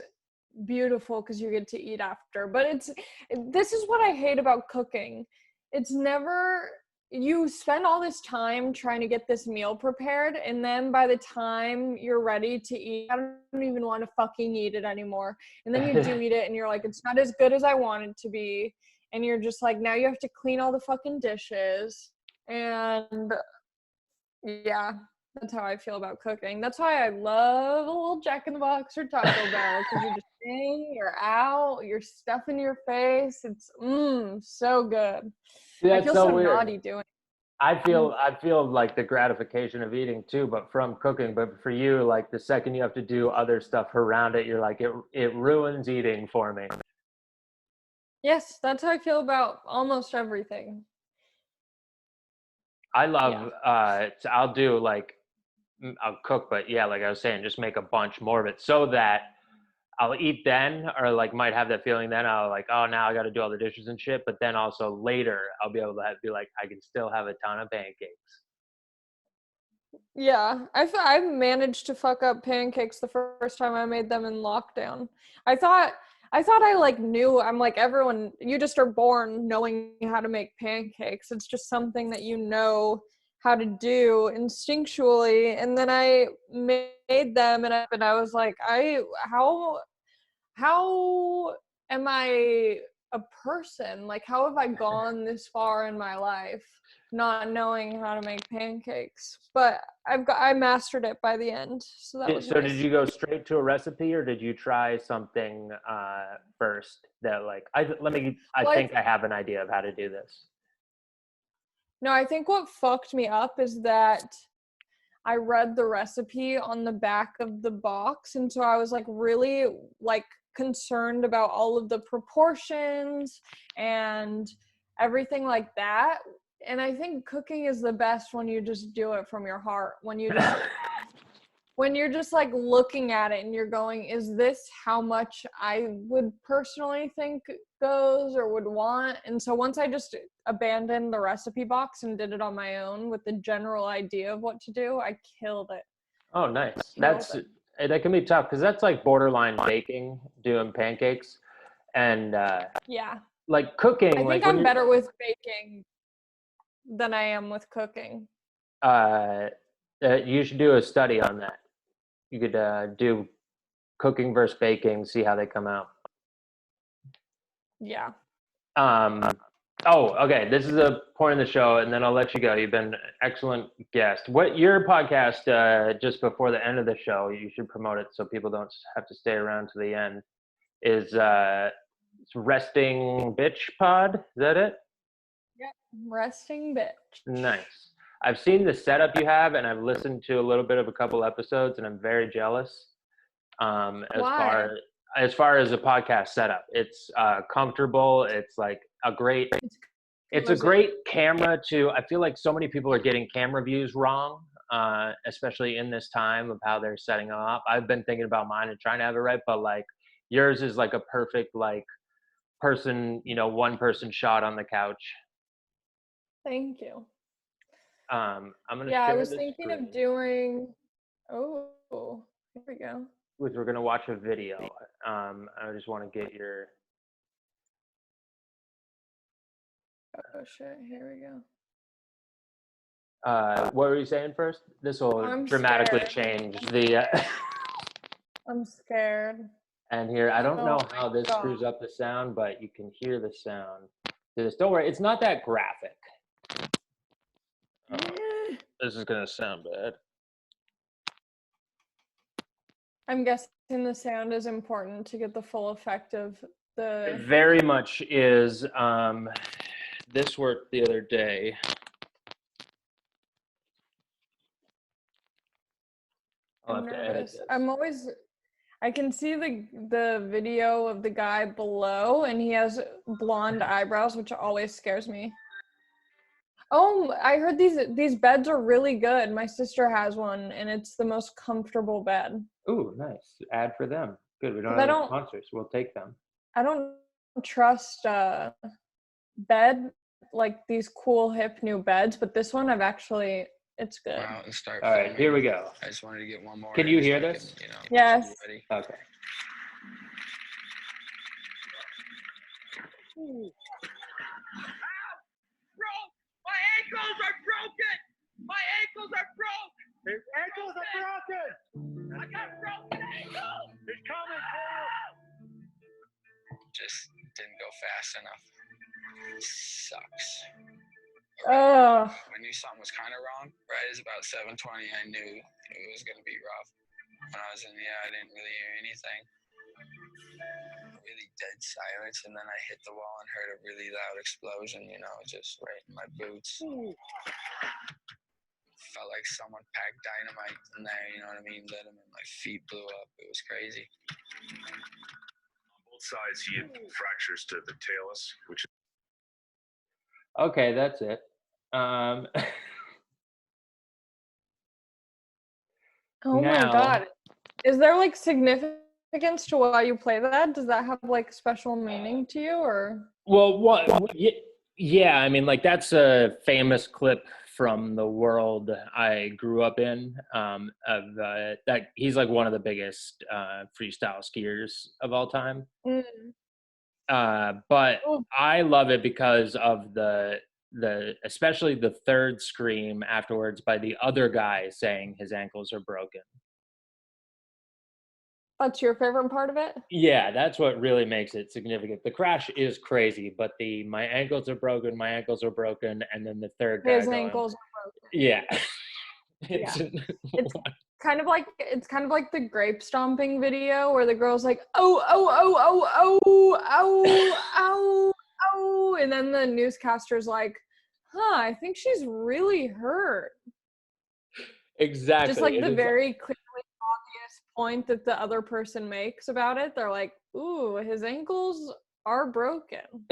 beautiful because you get to eat after. But this is what I hate about cooking. It's never, you spend all this time trying to get this meal prepared, and then by the time you're ready to eat, I don't even want to fucking eat it anymore. And then you do eat it and you're like, it's not as good as I want it to be. And you're just like, now you have to clean all the fucking dishes. And yeah, that's how I feel about cooking. That's why I love a little Jack in the Box or Taco Bell, because you're just in, you're out, you're stuffing your face. It's so good. I That's feel so so weird. naughty doing it. I feel like the gratification of eating too, but from cooking. But for you, like the second you have to do other stuff around it, you're like, it ruins eating for me. Yes, that's how I feel about almost everything. I Yeah. love I'll do like I'll cook, but yeah, like I was saying, just make a bunch more of it so that I'll eat then, or like might have that feeling then. I'll like, oh, now I got to do all the dishes and shit. But then also later, I'll be able to be like, I can still have a ton of pancakes. Yeah, I managed to fuck up pancakes the first time I made them in lockdown. I thought I like knew. I'm like, everyone, you just are born knowing how to make pancakes. It's just something that you know how to do instinctually. And then I made them, and I was like, how am I a person? Like, how have I gone this far in my life not knowing how to make pancakes? But I mastered it by the end, so that was So did nice. you go straight to a recipe, or did you try something first that like I Well, think I have an idea of how to do this. no, I think what fucked me up is that I read the recipe on the back of the box, and so I was like really like concerned about all of the proportions and everything like that. And I think cooking is the best when you just do it from your heart. When you're just like looking at it and you're going, is this how much I would personally think goes or would want? And so once I just abandoned the recipe box and did it on my own with the general idea of what to do, I killed it. Oh, nice. Killed it. That can be tough because that's like borderline baking, doing pancakes, and Yeah. like cooking. I think Like when I'm you're better with baking than I am with cooking. uh, you should do a study on that. You could do cooking versus baking, see how they come out. Yeah. Um, oh, okay. This is a point in the show, and then I'll let you go. You've been an excellent guest. What your podcast? Just before the end of the show, you should promote it so people don't have to stay around to the end. Is it's Resting Bitch Pod? Is that it? Yep. Resting bitch. Nice. I've seen the setup you have, and I've listened to a little bit of a couple episodes, and I'm very jealous. As Why? far as a podcast setup, it's comfortable. It's like a great. It's It's a cozy. great camera to. I feel like so many people are getting camera views wrong, especially in this time of how they're setting them up. I've been thinking about mine and trying to have it right, but like yours is like a perfect like person, one person shot on the couch. Thank you. I'm gonna Yeah, I share was the thinking of screen. doing. Oh, here we go. Which we're gonna watch a video. I just want to get your. Oh shit, here we go. What were you saying first? This will I'm dramatically scared. change the. I'm scared. And here, I don't know Oh how my this god. screws up the sound, but you can hear the sound. Don't worry, it's not that graphic. Oh, this is gonna sound bad. I'm guessing the sound is important to get the full effect of It the. very much is. This worked the other day. I'll I'm have to edit nervous. this. I can see the video of the guy below, and he has blonde eyebrows, which always scares me. Oh, I heard these beds are really good. My sister has one, and it's the most comfortable bed. Ooh, nice. Ad for them. Good. We don't 'Cause have any sponsors. We'll take them. I don't trust bed, like these cool hip new beds, but this one it's good. Wow, and start All right, filming. here we go. I just wanted to get one more. Can you hear this? Yes. Ready. Okay. My ankles are broken! My ankles are broke! His ankles are broken! I got broken ankles! He's coming, Just didn't go fast enough. Sucks. Oh, I knew something was kind of wrong. Right as about 7:20, I knew it was going to be rough. When I was in the air, I didn't really hear anything. Really dead silence, and then I hit the wall and heard a really loud explosion, just right in my boots. Felt like someone packed dynamite in there, you know what I mean? Lit them and my feet blew up. It was crazy. On both sides, he had fractures to the talus, which is Okay, that's it. oh my Now- God. Is there like significance to why you play that? Does that have like special meaning to you, or? Well, yeah, I mean, like that's a famous clip from the world I grew up in. That he's like one of the biggest freestyle skiers of all time. But Oh. I love it because of the especially the third scream afterwards by the other guy saying his ankles are broken. That's your favorite part of it? Yeah, that's what really makes it significant. The crash is crazy, but my ankles are broken, and then the third guy His going, ankles are broken. yeah. It's kind of like the grape stomping video where the girl's like, oh, and then the newscaster's like, I think she's really hurt. Exactly. Just like the very clearly obvious point that the other person makes about it. They're like, ooh, his ankles are broken.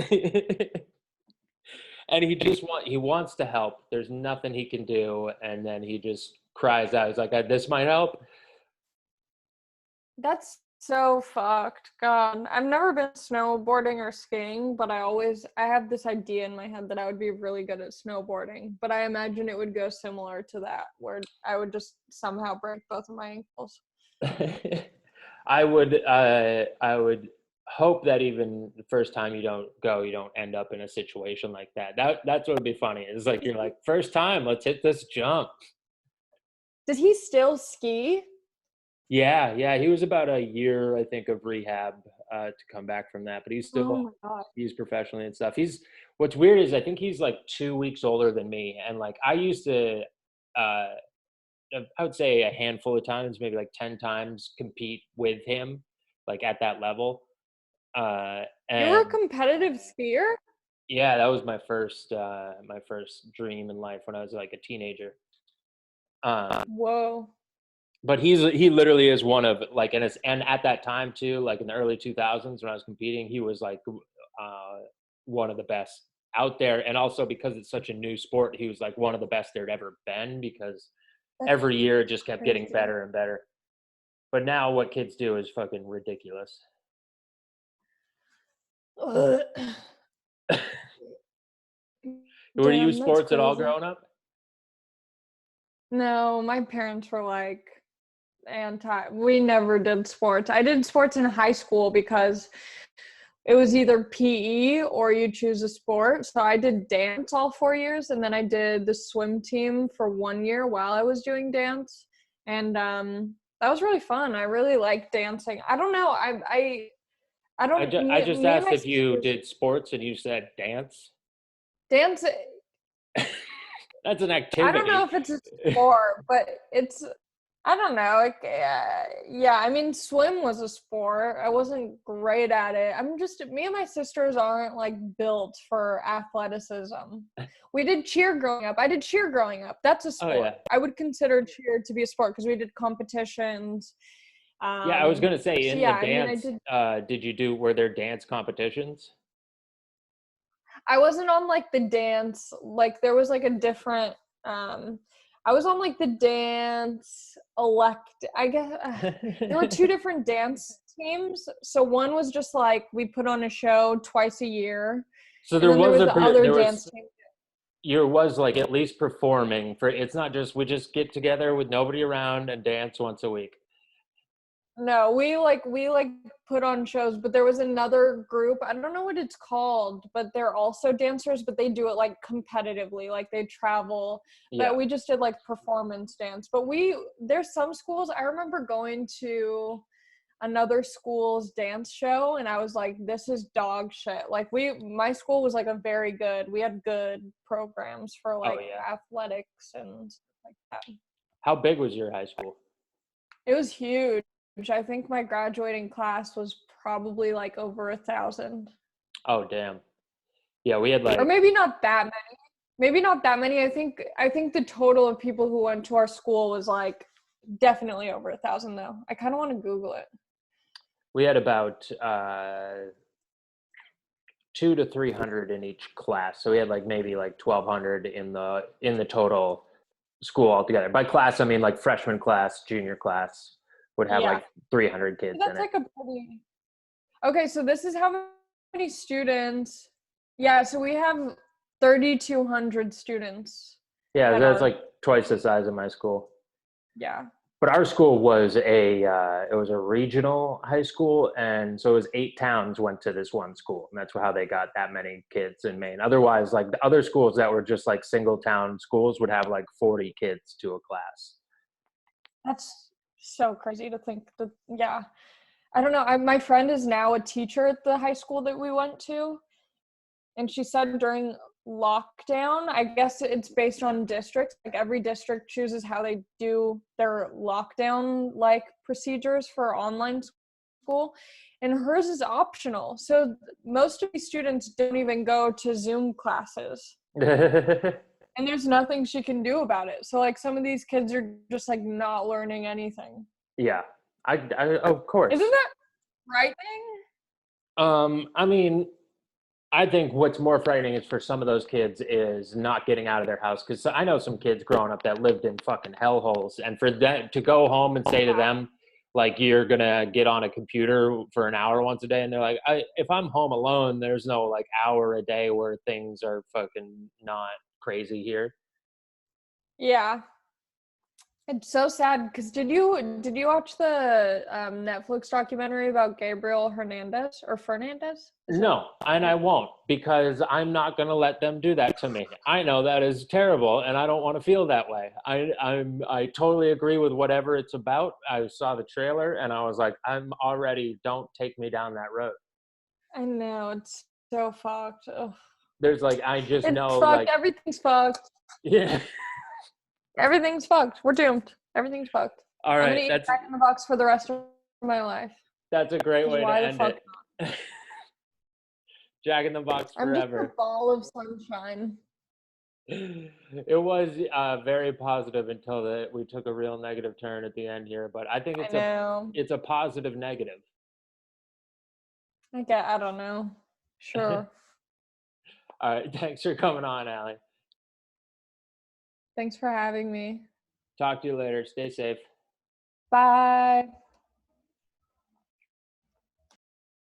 And he wants to help. There's nothing he can do, and then he just cries out. He's like, "This might help." That's so fucked. God, I've never been snowboarding or skiing, but I have this idea in my head that I would be really good at snowboarding. But I imagine it would go similar to that, where I would just somehow break both of my ankles. I would hope that even the first time you don't end up in a situation like that. That's what would be funny. It's like you're like, first time, let's hit this jump. Does he still ski? Yeah. He was about a year, I think, of rehab to come back from that. But he's still Oh my God. he's professionally and stuff. What's weird is I think he's like 2 weeks older than me, and like I used to. I would say a handful of times, maybe like 10 times, compete with him, like at that level. And You were a competitive skier? yeah, that was my first dream in life when I was like a teenager. Whoa. But he literally is one of like, and at that time too, like in the early 2000s when I was competing, he was like one of the best out there. And also because it's such a new sport, he was like one of the best there'd ever been, because every year it just kept getting better and better. But now what kids do is fucking ridiculous. Were you sports at all growing up? No, my parents were like we never did sports. I did sports in high school because it was either PE or you choose a sport. So I did dance all 4 years, and then I did the swim team for 1 year while I was doing dance. And that was really fun. I really liked dancing. I don't know. I just asked if you did sports and you said dance. Dance. That's an activity. I don't know if it's a sport, but I don't know. Like, yeah, I mean, swim was a sport. I wasn't great at it. Me and my sisters aren't like built for athleticism. We did cheer growing up. I did cheer growing up. That's a sport. Oh, yeah. I would consider cheer to be a sport because we did competitions. Yeah, I was going to say the dance, were there dance competitions? I wasn't on like the dance, like there was like a different, I was on like the dance I guess there were two different dance teams. So one was just like we put on a show twice a year. So And there then there was was a the other there dance was team. there was like at least performing for. It's not just we just get together with nobody around and dance once a week. No, we put on shows, but there was another group. I don't know what it's called, but they're also dancers, but they do it like competitively, like they travel. Yeah. But we just did like performance dance. But there's some schools I remember going to another school's dance show and I was like, this is dog shit. Like my school was like we had good programs for like athletics and stuff like that. How big was your high school? It was huge. I think my graduating class was probably like over 1,000. Oh damn. Yeah, we had like, or maybe not that many. Maybe not that many. I think the total of people who went to our school was like definitely over 1,000 though. I kind of want to Google it. we had about 200 to 300 in each class. So we had like maybe like 1,200 in the total school altogether. By class, I mean like freshman class, junior class would have like 300 kids That's in like it. a pretty. Okay, so this is how many students. Yeah, so we have 3,200 students. Yeah, at that's our- like twice the size of my school. Yeah. But our school was it was a regional high school, and so it was 8 towns went to this one school, and that's how they got that many kids in Maine. Otherwise, like the other schools that were just like single town schools would have like 40 kids to a class. That's so crazy to think that. Yeah. I don't know. My friend is now a teacher at the high school that we went to. And she said during lockdown, I guess it's based on districts. Like every district chooses how they do their lockdown like procedures for online school. And hers is optional. So most of these students don't even go to Zoom classes. And there's nothing she can do about it. So like some of these kids are just like not learning anything. Yeah, I of course. Isn't that frightening? I mean, I think what's more frightening is for some of those kids is not getting out of their house. Because I know some kids growing up that lived in fucking hellholes, and for them to go home and say to them, like, you're gonna get on a computer for an hour once a day, and they're like, if I'm home alone, there's no like hour a day where things are fucking not crazy here. Yeah. It's so sad because did you watch the Netflix documentary about Gabriel Hernandez or Fernandez? No, and I won't, because I'm not going to let them do that to me. I know that is terrible, and I don't want to feel that way. I totally agree with whatever it's about. I saw the trailer, and I was like, don't take me down that road. I know, it's so fucked. Ugh. There's like, I just It's know, fucked. like, Everything's fucked. yeah. Everything's fucked. We're doomed. Everything's fucked. All I'm right, gonna eat that's Jack in the Box for the rest of my life. a great way to Why the end fuck it. Jack in the Box I'm just a forever. ball of sunshine. It was very positive until we took a real negative turn at the end here, but I think it's a positive negative. I don't know. Sure. All right, thanks for coming on, Allie. Thanks for having me. Talk to you later. Stay safe. Bye.